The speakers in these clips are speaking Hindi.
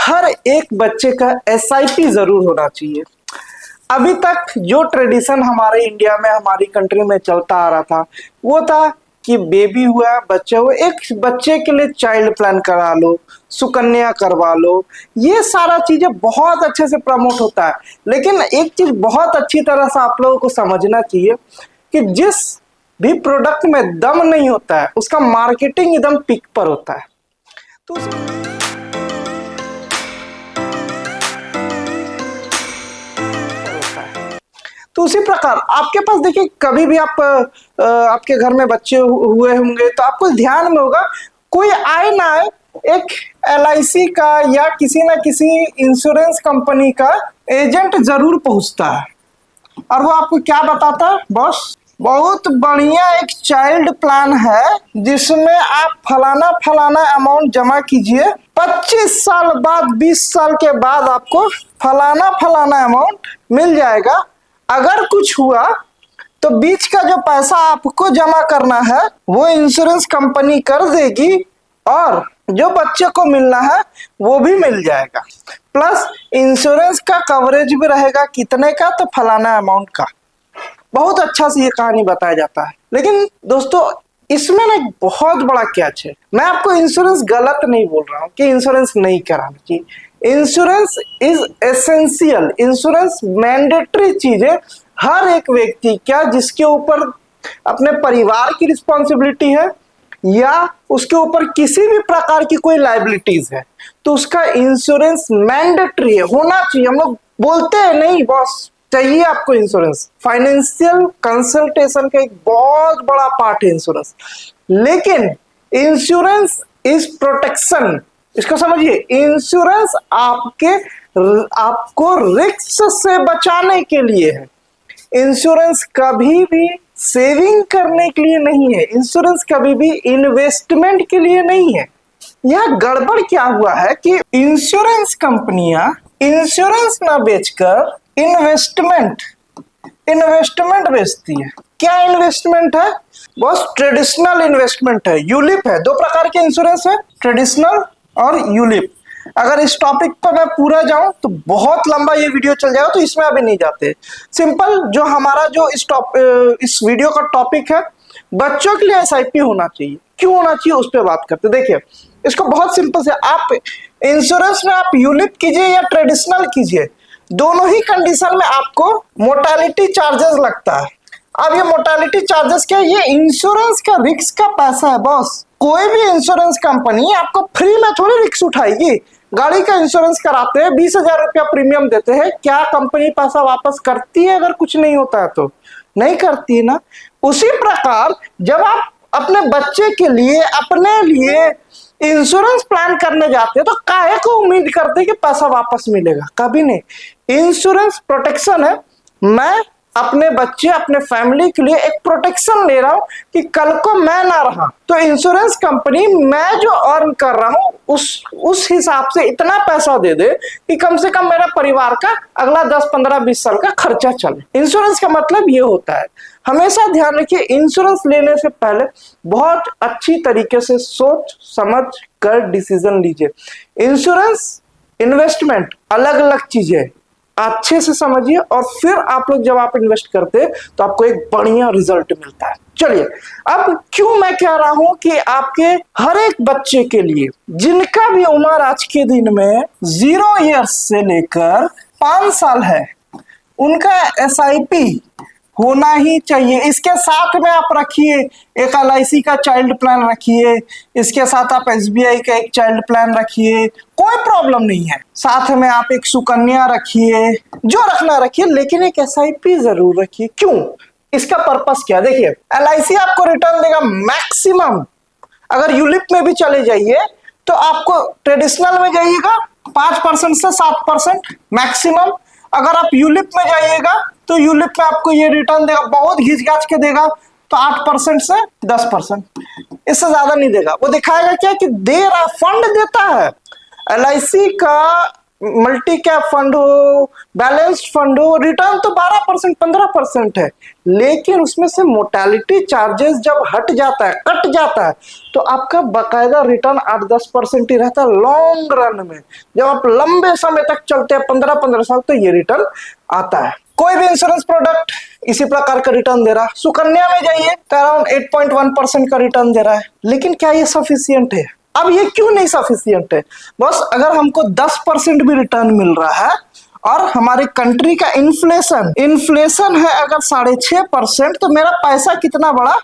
हर एक बच्चे का एसआईपी जरूर होना चाहिए। अभी तक जो ट्रेडिशन हमारे इंडिया में, हमारी कंट्री में चलता आ रहा था, वो था कि बेबी हुआ, बच्चे हुए, एक बच्चे के लिए चाइल्ड प्लान करा लो, सुकन्या करवा लो, ये सारा चीजें बहुत अच्छे से प्रमोट होता है। लेकिन एक चीज बहुत अच्छी तरह से आप लोगों को समझना चाहिए कि जिस भी प्रोडक्ट में दम नहीं होता है, उसका मार्केटिंग एकदम पीक पर होता है। तो उसी प्रकार आपके पास देखिए, कभी भी आप आपके घर में बच्चे हुए होंगे तो आपको ध्यान में होगा, कोई आए ना आए एक एलआईसी का या किसी ना किसी इंश्योरेंस कंपनी का एजेंट जरूर पहुंचता है, और वो आपको क्या बताता है, बॉस बहुत बढ़िया एक चाइल्ड प्लान है जिसमें आप फलाना फलाना अमाउंट जमा कीजिए, 25 साल बाद, 20 साल के बाद आपको फलाना फलाना अमाउंट मिल जाएगा। अगर कुछ हुआ तो बीच का जो पैसा आपको जमा करना है वो इंश्योरेंस कंपनी कर देगी, और जो बच्चे को मिलना है वो भी मिल जाएगा, प्लस इंश्योरेंस का कवरेज भी रहेगा, कितने का, तो फलाना अमाउंट का। बहुत अच्छा से ये कहानी बताया जाता है। लेकिन दोस्तों, इसमें ना एक बहुत बड़ा कैच है। मैं आपको इंश्योरेंस गलत नहीं बोल रहा हूँ कि इंश्योरेंस नहीं कराना चाहिए। Insurance is essential, insurance mandatory चीज है हर एक व्यक्ति क्या, जिसके ऊपर अपने परिवार की रिस्पॉन्सिबिलिटी है या उसके ऊपर किसी भी प्रकार की कोई लाइबिलिटीज है, तो उसका इंश्योरेंस मैंडेटरी है, होना चाहिए। हम लोग बोलते हैं नहीं बॉस, चाहिए आपको इंश्योरेंस। फाइनेंशियल कंसल्टेशन का एक बहुत बड़ा पार्ट है इंश्योरेंस। लेकिन इंश्योरेंस इज प्रोटेक्शन, इसको समझिए। इंश्योरेंस आपको रिस्क से बचाने के लिए है। इंश्योरेंस कभी भी सेविंग करने के लिए नहीं है, इंश्योरेंस कभी भी इन्वेस्टमेंट के लिए नहीं है। यह गड़बड़ क्या हुआ है कि इंश्योरेंस कंपनियां इंश्योरेंस ना बेचकर इन्वेस्टमेंट बेचती है। क्या इन्वेस्टमेंट है बॉस? ट्रेडिशनल इन्वेस्टमेंट है, यूलिप है। दो प्रकार के इंश्योरेंस है, ट्रेडिशनल और यूलिप। अगर इस टॉपिक पर मैं पूरा जाऊं तो बहुत लंबा ये वीडियो चल जाएगा, तो इसमें अभी नहीं जाते। सिंपल जो हमारा जो इस वीडियो का टॉपिक है, बच्चों के लिए एसआईपी होना चाहिए, क्यों होना चाहिए उस पर बात करते। देखिए, इसको बहुत सिंपल से, आप इंश्योरेंस में आप यूलिप कीजिए या ट्रेडिशनल कीजिए, दोनों ही कंडीशन में आपको मोर्टेलिटी चार्जेस लगता है। अब ये मोर्टेलिटी चार्जेस क्या है? ये इंश्योरेंस का रिस्क का पैसा है बॉस। कोई भी इंश्योरेंस कंपनी आपको फ्री में थोड़ी रिस्क उठाएगी। गाड़ी का इंश्योरेंस कराते हैं, 20,000 रुपया प्रीमियम देते हैं, क्या कंपनी पैसा वापस करती है अगर कुछ नहीं होता है? तो नहीं करती है ना। उसी प्रकार जब आप अपने बच्चे के लिए, अपने लिए इंश्योरेंस प्लान करने जाते हैं, तो काहे को उम्मीद करते हैं कि पैसा वापस मिलेगा? कभी नहीं। इंश्योरेंस प्रोटेक्शन है। मैं अपने बच्चे, अपने फैमिली के लिए एक प्रोटेक्शन ले रहा हूं कि कल को मैं ना रहा तो इंश्योरेंस कंपनी मैं जो अर्न कर रहा हूं उस हिसाब से इतना पैसा दे दे कि कम से कम मेरा परिवार का अगला 10, 15, 20 साल का खर्चा चले। इंश्योरेंस का मतलब ये होता है। हमेशा ध्यान रखिए, इंश्योरेंस लेने से पहले बहुत अच्छी तरीके से सोच समझ कर डिसीजन लीजिए। इंश्योरेंस, इन्वेस्टमेंट अलग अलग चीजें, अच्छे से समझिए, और फिर आप लोग जब आप इन्वेस्ट करते हैं तो आपको एक बढ़िया रिजल्ट मिलता है। चलिए, अब क्यों मैं कह रहा हूं कि आपके हर एक बच्चे के लिए, जिनका भी उम्र आज के दिन में 0 ईयर्स से लेकर 5 साल है, उनका एसआईपी होना ही चाहिए। इसके साथ में आप रखिए एक एलआईसी का चाइल्ड प्लान रखिए, इसके साथ आप एसबीआई का एक चाइल्ड प्लान रखिए, कोई प्रॉब्लम नहीं है। साथ में आप एक सुकन्या रखिए, जो रखना रखिए, लेकिन एक एसआईपी जरूर रखिए। क्यों? इसका पर्पस क्या? देखिए, एलआईसी आपको रिटर्न देगा मैक्सिमम। अगर यूलिप में भी चले जाइए तो आपको, ट्रेडिशनल में जाइएगा 5% से 7% मैक्सिमम। अगर आप यूलिप में जाइएगा तो यूलिप में आपको ये रिटर्न देगा, बहुत घिंच गाच के देगा, तो 8% से 10%, इससे ज्यादा नहीं देगा। वो दिखाएगा क्या कि दे रहा, फंड देता है। एलआईसी का मल्टी कैप फंड हो, बैलेंस्ड फंड हो, रिटर्न तो 12% 15% है, लेकिन उसमें से मोर्टेलिटी चार्जेस जब हट जाता है, कट जाता है, तो आपका बकायदा रिटर्न 8-10% ही रहता है लॉन्ग रन में। जब आप लंबे समय तक चलते हैं 15-15 साल, तो ये रिटर्न आता है। कोई भी इंश्योरेंस प्रोडक्ट इसी प्रकार का रिटर्न दे रहा है। सुकन्या में जाइए तो अराउंड 8.1% का रिटर्न दे रहा है, लेकिन क्या ये सफिशियंट है? अब ये क्यों नहीं सफिशियंट है? बस अगर हमको 10% भी रिटर्न मिल रहा है और हमारी कंट्री का इन्फ्लेशन है अगर 6.5%, तो मेरा पैसा कितना बढ़ा?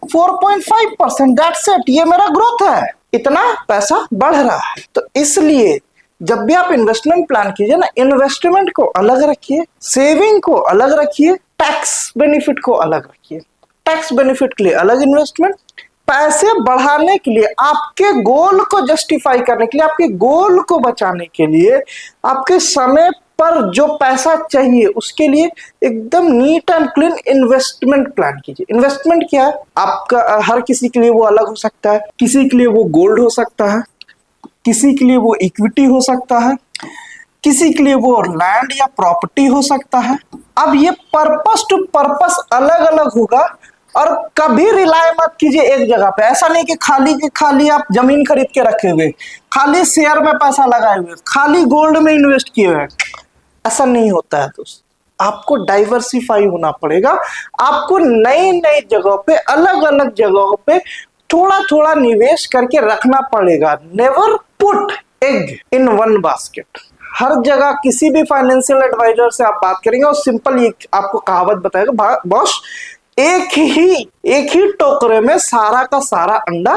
4.5%। दैट्स इट, ये मेरा ग्रोथ है, इतना पैसा बढ़ रहा है। तो इसलिए जब भी आप इन्वेस्टमेंट प्लान कीजिए ना, इन्वेस्टमेंट को अलग रखिए, सेविंग को अलग रखिए, टैक्स बेनिफिट को अलग रखिए। टैक्स बेनिफिट के लिए अलग इन्वेस्टमेंट, पैसे बढ़ाने के लिए, आपके गोल को जस्टिफाई करने के लिए, आपके गोल को बचाने के लिए, आपके समय पर जो पैसा चाहिए उसके लिए एकदम neat and clean investment plan कीजिए। इन्वेस्टमेंट क्या है? आपका हर किसी के लिए वो अलग हो सकता है। किसी के लिए वो गोल्ड हो सकता है, किसी के लिए वो इक्विटी हो सकता है, किसी के लिए वो लैंड या प्रॉपर्टी हो सकता है। अब ये पर्पस टू पर्पस अलग अलग होगा, और कभी रिलाय मत कीजिए एक जगह पे। ऐसा नहीं कि खाली आप जमीन खरीद के रखे हुए, खाली शेयर में पैसा लगाए हुए, खाली गोल्ड में इन्वेस्ट किए हुए, ऐसा नहीं होता है दोस्त। आपको डाइवर्सिफाई होना पड़ेगा, आपको नई नई जगहों पे, अलग अलग जगहों पे थोड़ा थोड़ा निवेश करके रखना पड़ेगा। Never put egg in one basket. हर जगह किसी भी फाइनेंशियल एडवाइजर से आप बात करेंगे और सिंपल ये आपको कहावत बताएगा, बॉस एक ही टोकरे में सारा का सारा अंडा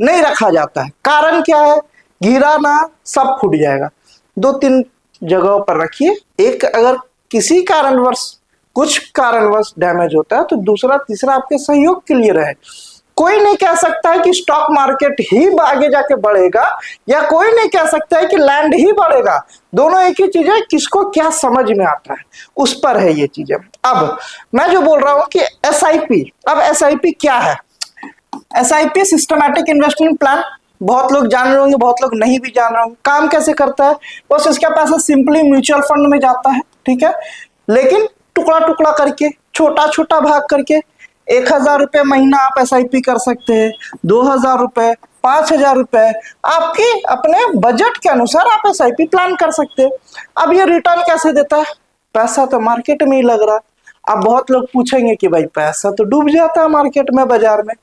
नहीं रखा जाता है। कारण क्या है? गिरा ना सब फूट जाएगा। 2-3 जगहों पर रखिए, एक अगर किसी कारणवश कुछ कारणवश डैमेज होता है तो दूसरा तीसरा आपके सहयोग के लिए रहे। कोई नहीं कह सकता है कि स्टॉक मार्केट ही आगे जाके बढ़ेगा, या कोई नहीं कह सकता है कि लैंड ही बढ़ेगा। दोनों एक ही चीज है, किसको क्या समझ में आता है उस पर है ये चीजें। अब मैं जो बोल रहा हूं कि एसआईपी, अब एसआईपी क्या है? एसआईपी सिस्टमैटिक इन्वेस्टमेंट प्लान, बहुत लोग जान रहे होंगे, बहुत लोग नहीं भी जान रहे होंगे। काम कैसे करता है? बस इसका पैसा सिंपली म्यूचुअल फंड में जाता है, ठीक है, लेकिन टुकड़ा टुकड़ा करके, छोटा छोटा भाग करके। 1,000 रुपये महीना आप एसआईपी कर सकते हैं, 2,000 रुपये, 5,000 रुपये, आपके अपने बजट के अनुसार आप एसआईपी प्लान कर सकते हैं। अब ये रिटर्न कैसे देता है? पैसा तो मार्केट में ही लग रहा है। अब बहुत लोग पूछेंगे कि भाई पैसा तो डूब जाता है मार्केट में, बाजार में।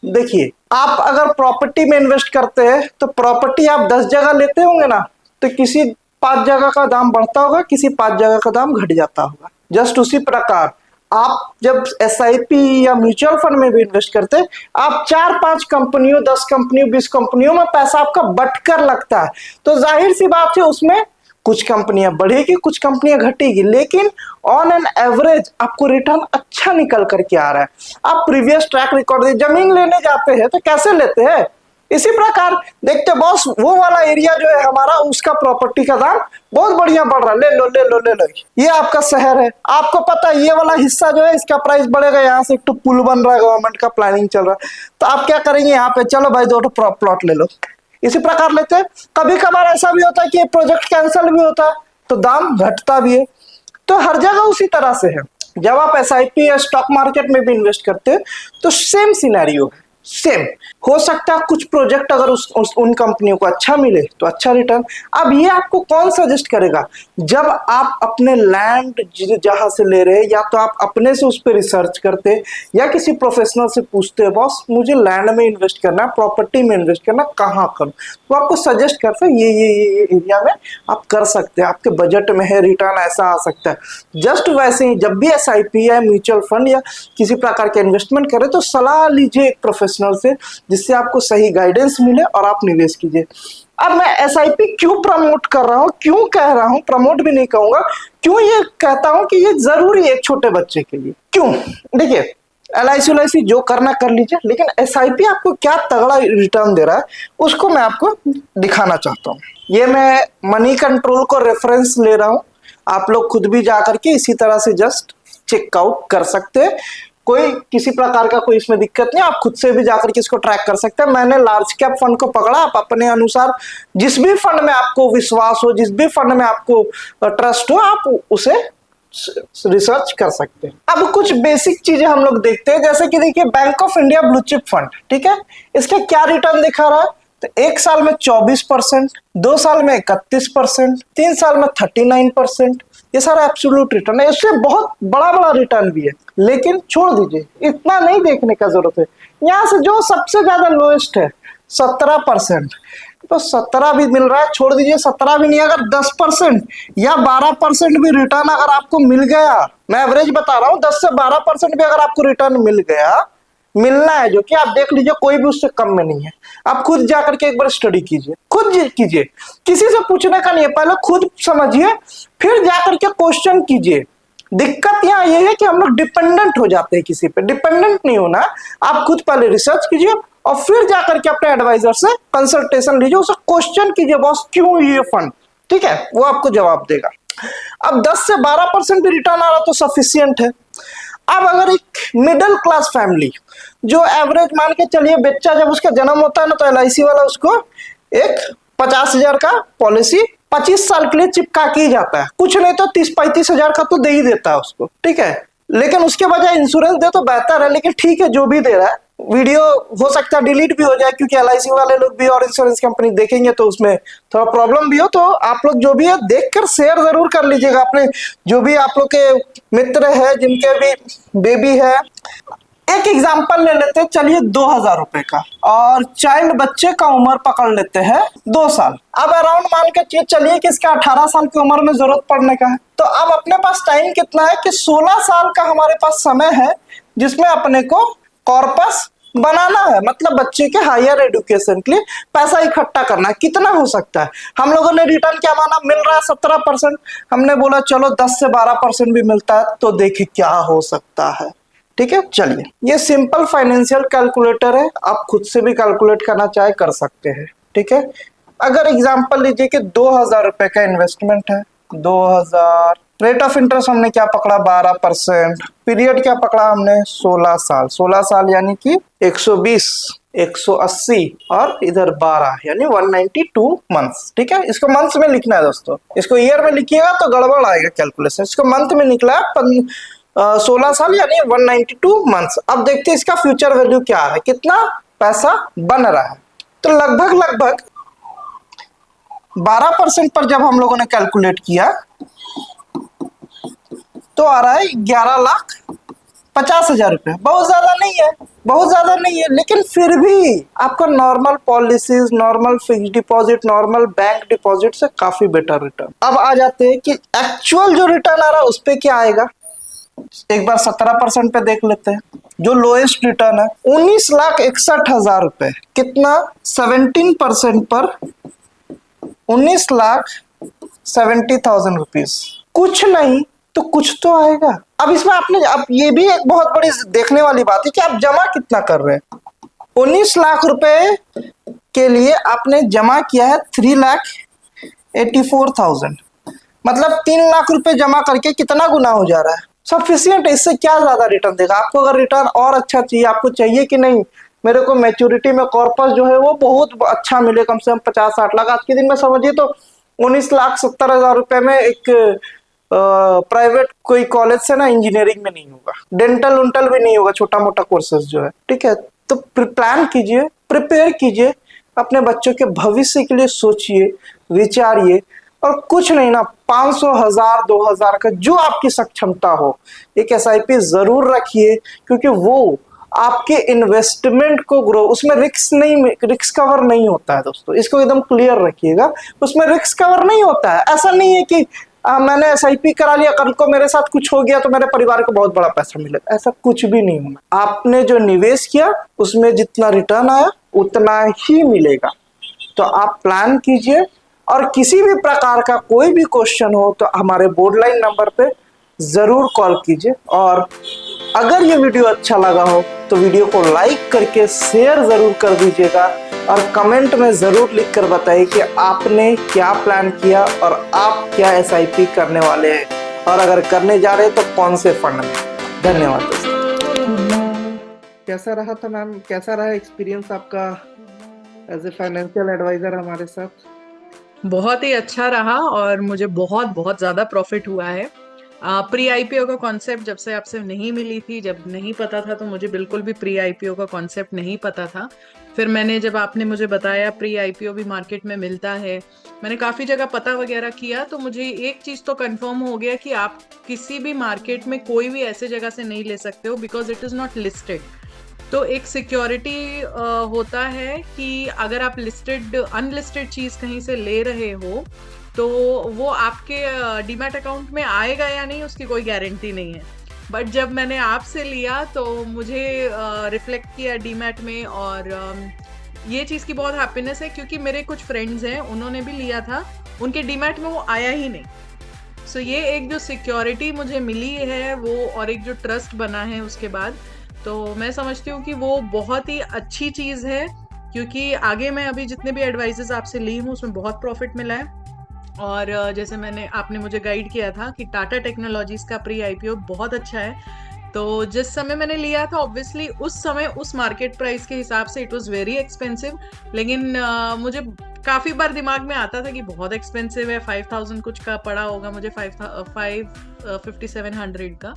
देखिए, आप अगर प्रॉपर्टी में इन्वेस्ट करते हैं तो प्रॉपर्टी आप 10 जगह लेते होंगे ना, तो किसी 5 जगह का दाम बढ़ता होगा, किसी 5 जगह का दाम घट जाता होगा। जस्ट उसी प्रकार आप जब एसआईपी या म्यूचुअल फंड में भी इन्वेस्ट करते हैं, आप 4-5 कंपनियों, 10 कंपनियों, 20 कंपनियों में पैसा आपका बटकर लगता है, तो जाहिर सी बात है उसमें कुछ कंपनियां बढ़ेगी, कुछ कंपनियां घटेगी, लेकिन ऑन एन एवरेज आपको रिटर्न अच्छा निकल करके आ रहा है। आप प्रीवियस ट्रैक रिकॉर्ड, जमीन लेने जाते हैं तो कैसे लेते हैं? इसी प्रकार देखते बॉस, वो वाला एरिया जो है हमारा, उसका प्रॉपर्टी का दाम बहुत बढ़िया बढ़ रहा है, ले लो ले लो ले लो। ये आपका शहर है, आपको पता है ये वाला हिस्सा जो है इसका प्राइस बढ़ेगा, यहाँ से एक तो पुल बन रहा है, गवर्नमेंट का प्लानिंग चल रहा है, तो आप क्या करेंगे? यहाँ पे चलो भाई 2 प्लॉट ले लो। इसी प्रकार लेते हैं। कभी कभार ऐसा भी होता है कि प्रोजेक्ट कैंसिल भी होता है तो दाम घटता भी है। तो हर जगह उसी तरह से है। जब आप एसआईपी या स्टॉक मार्केट में भी इन्वेस्ट करते हैं तो सेम सिनेरियो है, सेम हो सकता है। कुछ प्रोजेक्ट अगर उन कंपनियों को अच्छा मिले तो अच्छा रिटर्न। अब ये आपको कौन सजेस्ट करेगा? जब आप अपने लैंड जहां से ले रहे हैं, या तो आप अपने से उस पर रिसर्च करते, या किसी प्रोफेशनल से पूछते हैं, बॉस मुझे लैंड में इन्वेस्ट करना है, प्रॉपर्टी में इन्वेस्ट करना, कहाँ करूं? तो आपको सजेस्ट करते हैं ये एरिया में आप कर सकते हैं, आपके बजट में है, रिटर्न ऐसा आ सकता है। जस्ट वैसे ही जब भी एसआईपी या म्यूचुअल फंड या किसी प्रकार के इन्वेस्टमेंट करें तो सलाह लीजिए एक प्रोफेशनल से, जिससे आपको सही गाइडेंस मिले और आप निवेश कीजिए। अब मैं एसआईपी क्यों प्रमोट कर रहा हूं, क्यों कह रहा हूं, प्रमोट भी नहीं कहूंगा, क्यों ये कहता हूं कि ये जरूरी है एक छोटे बच्चे के लिए। क्यों? देखिए, एलआईसी जो करना कर लीजिए, लेकिन एसआईपी आपको क्या तगड़ा रिटर्न दे रहा है उसको मैं आपको दिखाना चाहता हूँ। ये मैं मनी कंट्रोल को रेफरेंस ले रहा हूँ, आप लोग खुद भी जाकर के इसी तरह से जस्ट चेकआउट कर सकते हैं। कोई किसी प्रकार का कोई इसमें दिक्कत नहीं, आप खुद से भी जाकर के इसको ट्रैक कर सकते हैं। मैंने लार्ज कैप फंड को पकड़ा, आप अपने अनुसार जिस भी फंड में आपको विश्वास हो, जिस भी फंड में आपको ट्रस्ट हो, आप उसे रिसर्च कर सकते हैं। अब कुछ बेसिक चीजें हम लोग देखते हैं, जैसे कि देखिए bank of India blue chip fund, ठीक है, इसका क्या रिटर्न दिखा रहा है? तो 1 साल में 24%, 2 साल में 31%, 3 साल में 39%, ये सारा एब्सोल्यूट रिटर्न है। इससे बहुत बड़ा बड़ा रिटर्न भी है, लेकिन छोड़ दीजिए, इतना नहीं देखने का जरूरत है। यहाँ से जो सबसे ज्यादा लोएस्ट है 17%, तो 17 भी मिल रहा है, छोड़ दीजिए 17 भी नहीं, अगर 10% या 12% भी रिटर्न अगर आपको मिल गया, मैं एवरेज बता रहा हूं, 10 से 12% भी अगर आपको रिटर्न मिल गया, मिलना है जो कि आप देख लीजिए, कोई भी उससे कम में नहीं है। आप खुद जाकर के एक बार स्टडी कीजिए, खुद कीजिए, किसी से पूछने का नहीं है, पहले खुद समझिए, फिर जाकर के क्वेश्चन कीजिए। दिक्कत यहाँ ये है कि हम लोग डिपेंडेंट हो जाते हैं किसी पे, डिपेंडेंट नहीं होना, आप खुद पहले रिसर्च कीजिए और फिर जाकर के अपने एडवाइजर से कंसल्टेशन लीजिए, उसे क्वेश्चन कीजिए, बॉस क्यों ये फंड, ठीक है, वो आपको जवाब देगा। अब 10 से 12% भी रिटर्न आ रहा तो सफिशियंट है। अब अगर एक मिडिल क्लास फैमिली जो एवरेज मान के चलिए, बच्चा जब उसका जन्म होता है ना, तो LIC वाला उसको एक 50,000 का पॉलिसी 25 साल के लिए चिपका के ही जाता है, कुछ नहीं तो 30-35 हजार का तो दे ही देता है उसको, ठीक है, लेकिन उसके बजाय इंश्योरेंस दे तो बेहतर है। लेकिन ठीक है, जो भी दे रहा है, वीडियो हो सकता है डिलीट भी हो जाए, क्योंकि LIC वाले लोग भी और इंश्योरेंस कंपनी देखेंगे तो उसमें थोड़ा प्रॉब्लम भी हो, तो आप लोग जो भी है देखकर शेयर जरूर कर लीजिएगा अपने जो भी आप लोग के मित्र है, जिनके भी बेबी है। एक एग्जांपल ले लेते हैं, चलिए 2,000 रुपए का, और चाइल्ड बच्चे का उम्र पकड़ लेते हैं 2 साल। अब अराउंड मान के चलिए कि इसका 18 साल की उम्र में जरूरत पड़ने का है, तो अब अपने पास टाइम कितना है कि 16 साल का हमारे पास समय है, जिसमें अपने को कॉर्पस बनाना है, मतलब बच्चे के हायर एजुकेशन के लिए पैसा इकट्ठा करना है। कितना हो सकता है? हम लोगों ने रिटर्न क्या माना, मिल रहा है 17%, हमने बोला चलो 10 से 12% भी मिलता है तो देखिए क्या हो सकता है, ठीक है। चलिए, ये सिंपल फाइनेंशियल कैलकुलेटर है, आप खुद से भी कैलकुलेट करना चाहे कर सकते हैं, ठीक है। अगर एग्जांपल लीजिए कि 2,000 रुपए का इन्वेस्टमेंट है, 2,000, रेट ऑफ इंटरेस्ट हमने क्या पकड़ा 12%, पीरियड क्या पकड़ा हमने 16 साल, 16 साल यानी कि 120, 180 और इधर 12 यानी 192 मंथ्स, ठीक है। इसको मंथ्स में लिखना है दोस्तों, इसको ईयर में लिखिएगा तो गड़बड़ आएगा कैलकुलेशन, इसको मंथ में निकला है 16 साल यानी 192 मंथ्स। अब देखते हैं इसका फ्यूचर वैल्यू क्या है, कितना पैसा बन रहा है। तो लगभग 12% पर जब हम लोगों ने कैलकुलेट किया तो आ रहा है 11,50,000 रुपए। बहुत ज्यादा नहीं है, बहुत ज्यादा नहीं है, लेकिन फिर भी आपका normal policies, normal fix deposit, normal bank deposit से काफी बेटर रिटर्न। अब आ जाते हैं कि एक्चुअल जो रिटर्न आ रहा है उस पे क्या आएगा। एक बार 17% पे देख लेते हैं, जो लोएस्ट रिटर्न है 19,61,000 रुपए। कितना? 17% पर 19,70,000 रुपीज। कुछ नहीं तो कुछ तो आएगा। अब इसमें आपने, अब ये भी एक बहुत बड़ी देखने वाली बात है कि आप जमा कितना कर रहे हैं। 19 लाख रुपए के लिए आपने जमा किया है 3,84,000, मतलब 3 लाख रुपए जमा करके कितना गुना हो जा रहा है, सफिशियंट है। इससे क्या ज्यादा रिटर्न देगा आपको? अगर रिटर्न और अच्छा चाहिए, आपको चाहिए कि नहीं मेरे को मैच्योरिटी में कॉर्पस जो है वो बहुत अच्छा मिले, कम से कम 50-60 लाख, आज के दिन में समझिए तो 19,70,000 रुपए में एक प्राइवेट कोई कॉलेज से ना इंजीनियरिंग में नहीं होगा, डेंटल उंटल भी नहीं होगा, छोटा मोटा कोर्सेज जो है, ठीक है। तो प्लान कीजिए, प्रिपेयर कीजिए, अपने बच्चों के भविष्य के लिए सोचिए, विचारिए, और कुछ नहीं ना 500, 1000, 2000 का जो आपकी सक्षमता हो, एक SIP जरूर रखिए, क्योंकि वो आपके इन्वेस्टमेंट को ग्रो, उसमें रिस्क कवर नहीं होता है दोस्तों, इसको एकदम क्लियर रखिएगा, उसमें रिस्क कवर नहीं होता है। ऐसा नहीं है कि मैंने SIP करा लिया, कल को मेरे साथ कुछ हो गया तो मेरे परिवार को बहुत बड़ा पैसा मिलेगा, ऐसा कुछ भी नहीं होना। आपने जो निवेश किया उसमें जितना रिटर्न आया उतना ही मिलेगा। तो आप प्लान कीजिए, और किसी भी प्रकार का कोई भी क्वेश्चन हो तो हमारे बोर्ड लाइन नंबर पे जरूर कॉल कीजिए। और अगर ये वीडियो अच्छा लगा हो तो वीडियो को लाइक करके शेयर जरूर कर दीजिएगा, और कमेंट में जरूर लिखकर बताइए कि आपने क्या प्लान किया और आप क्या SIP करने वाले हैं, और अगर करने जा रहे हैं तो कौन से फंड में। धन्यवाद दोस्तों। कैसा रहा था मैम, कैसा रहा एक्सपीरियंस आपका एज ए फाइनेंशियल एडवाइजर हमारे साथ? बहुत ही अच्छा रहा और मुझे बहुत बहुत ज्यादा प्रॉफिट हुआ है। प्री आईपीओ का कॉन्सेप्ट जब से आपसे नहीं मिली थी, जब नहीं पता था, तो मुझे बिल्कुल भी प्री आईपीओ का कॉन्सेप्ट नहीं पता था। फिर मैंने जब आपने मुझे बताया प्री आईपीओ भी मार्केट में मिलता है, मैंने काफी जगह पता वगैरह किया, तो मुझे एक चीज तो कंफर्म हो गया कि आप किसी भी मार्केट में कोई भी ऐसे जगह से नहीं ले सकते हो, because it is not listed. तो एक सिक्योरिटी होता है कि अगर आप लिस्टेड अनलिस्टेड चीज कहीं से ले रहे हो तो वो आपके डीमैट अकाउंट में आएगा या नहीं, उसकी कोई गारंटी नहीं है। बट जब मैंने आपसे लिया तो मुझे रिफ्लेक्ट किया डीमैट में, और ये चीज़ की बहुत हैप्पीनेस है क्योंकि मेरे कुछ फ्रेंड्स हैं, उन्होंने भी लिया था, उनके डीमैट में वो आया ही नहीं। सो ये एक जो सिक्योरिटी मुझे मिली है वो, और एक जो ट्रस्ट बना है उसके बाद, तो मैं समझती हूँ कि वो बहुत ही अच्छी चीज़ है। क्योंकि आगे मैं अभी जितने भी एडवाइजेस आपसे ली हूँ उसमें बहुत प्रॉफिट मिला है। और जैसे मैंने आपने मुझे गाइड किया था कि टाटा टेक्नोलॉजीज का प्री आईपीओ बहुत अच्छा है, तो जिस समय मैंने लिया था ऑब्वियसली उस समय उस मार्केट प्राइस के हिसाब से इट वाज वेरी एक्सपेंसिव। लेकिन मुझे काफी बार दिमाग में आता था कि बहुत एक्सपेंसिव है, 5000 कुछ का पड़ा होगा मुझे, 5700 का।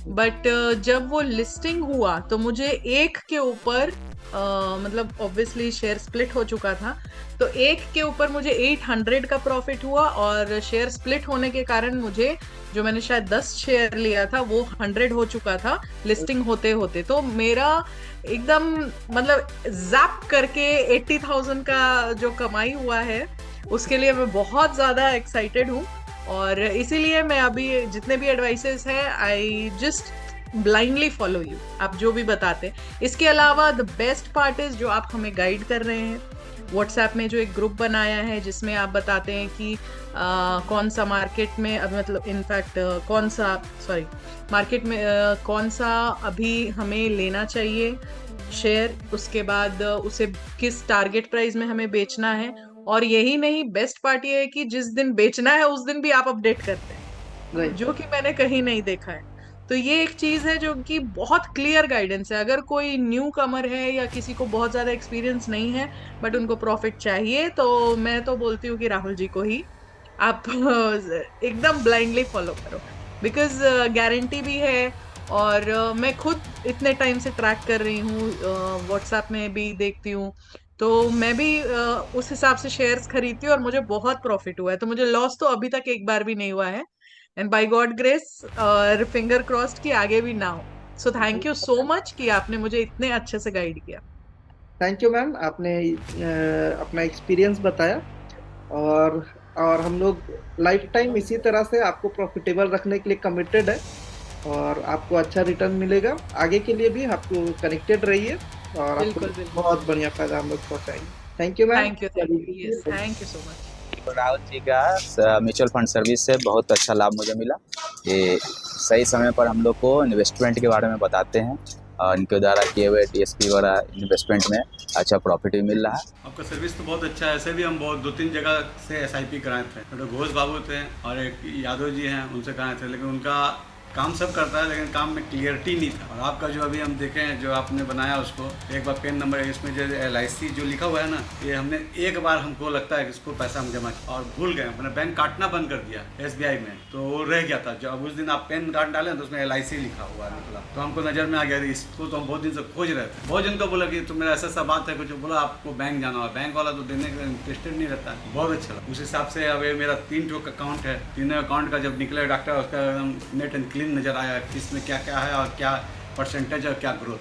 बट जब वो लिस्टिंग हुआ तो मुझे एक के ऊपर मतलब ऑब्वियसली शेयर स्प्लिट हो चुका था, तो एक के ऊपर मुझे 800 का प्रॉफिट हुआ, और शेयर स्प्लिट होने के कारण मुझे, जो मैंने शायद 10 शेयर लिया था वो 100 हो चुका था लिस्टिंग होते होते। तो मेरा एकदम मतलब जैप करके 80,000 का जो कमाई हुआ है उसके लिए मैं बहुत ज़्यादा एक्साइटेड हूँ। और इसीलिए मैं अभी जितने भी एडवाइसेस हैं I just blindly follow you, आप जो भी बताते हैं। इसके अलावा द बेस्ट पार्ट इज जो आप हमें गाइड कर रहे हैं, व्हाट्सएप में जो एक ग्रुप बनाया है जिसमें आप बताते हैं कि कौन सा मार्केट में अब मतलब इनफैक्ट कौन सा सॉरी मार्केट में कौन सा अभी हमें लेना चाहिए शेयर, उसके बाद उसे किस टारगेट प्राइस में हमें बेचना है। और यही नहीं, बेस्ट पार्ट ये है कि जिस दिन बेचना है उस दिन भी आप अपडेट करते हैं, राइट। जो कि मैंने कहीं नहीं देखा है। तो ये एक चीज है जो कि बहुत क्लियर गाइडेंस है। अगर कोई न्यू कमर है या किसी को बहुत ज्यादा एक्सपीरियंस नहीं है बट उनको प्रॉफिट चाहिए, तो मैं तो बोलती हूँ कि राहुल जी को ही आप एकदम ब्लाइंडली फॉलो करो, बिकॉज गारंटी भी है। और मैं खुद इतने टाइम से ट्रैक कर रही हूँ, व्हाट्सएप में भी देखती हूँ, तो मैं भी उस हिसाब से शेयर्स खरीदती हूँ और मुझे बहुत प्रॉफिट हुआ है, तो मुझे लॉस तो अभी तक एक बार भी नहीं हुआ है। एंड बाय गॉड ग्रेस और फिंगर क्रॉस्ड कि आगे भी ना हो। So thank you so much कि आपने मुझे इतने अच्छे से गाइड किया। थैंक यू मैम, आपने अपना एक्सपीरियंस बताया। और और हम लोग लाइफ टाइम इसी तरह से आपको प्रॉफिटेबल रखने के लिए कमिटेड है, और आपको अच्छा रिटर्न मिलेगा। आगे के लिए भी आपको कनेक्टेड रहिए, और आपको बिल्कुल बिल्कुल। बहुत बढ़िया फायदा हम लोग पहुंचाएंगे। Thank you ma'am. Thank you, thank you, yes, thank you so much. तो राहुल जी का म्यूचुअल फंड सर्विस से बहुत अच्छा लाभ मुझे मिला। ये सही समय पर हम लोग को इन्वेस्टमेंट के बारे में बताते हैं, और इनके द्वारा किए हुए टीएसपी वगैरह इन्वेस्टमेंट में अच्छा प्रॉफिट भी मिल रहा है। आपका सर्विस तो बहुत अच्छा है। ऐसे भी हम बहुत 2-3 जगह से एसआईपी कराए थे, तो घोष बाबू थे और एक यादव जी हैं, उनसे कराए थे, लेकिन उनका काम सब करता है लेकिन काम में क्लियरिटी नहीं था। और आपका जो अभी हम देखे हैं जो आपने बनाया उसको, एक बार पेन नंबर इसमें जो LIC जो लिखा हुआ है ना, ये हमने एक बार हमको लगता है कि इसको पैसा हम जमा किया और भूल गए, मैंने बैंक काटना बंद कर दिया SBI में, तो वो रह गया था। जब उस दिन आप पेन कार्ड डाले तो उसमें LIC लिखा हुआ निकला, तो हमको नजर में आ गया इसको, तो हम बहुत दिन से खोज रहे थे। बहुत दिन को बोला कि तुम मेरा ऐसा बात है कुछ, बोला आपको बैंक जाना होगा, बैंक वाला तो देने के इंटरेस्टेड नहीं रहता है। बहुत अच्छा लगा। उस हिसाब से अब मेरा 3 अकाउंट है, तीनों अकाउंट का जब निकले डॉक्टर उसका नेट एंड क्लीन नजर आया कि इसमें क्या क्या है और क्या परसेंटेज और क्या ग्रोथ।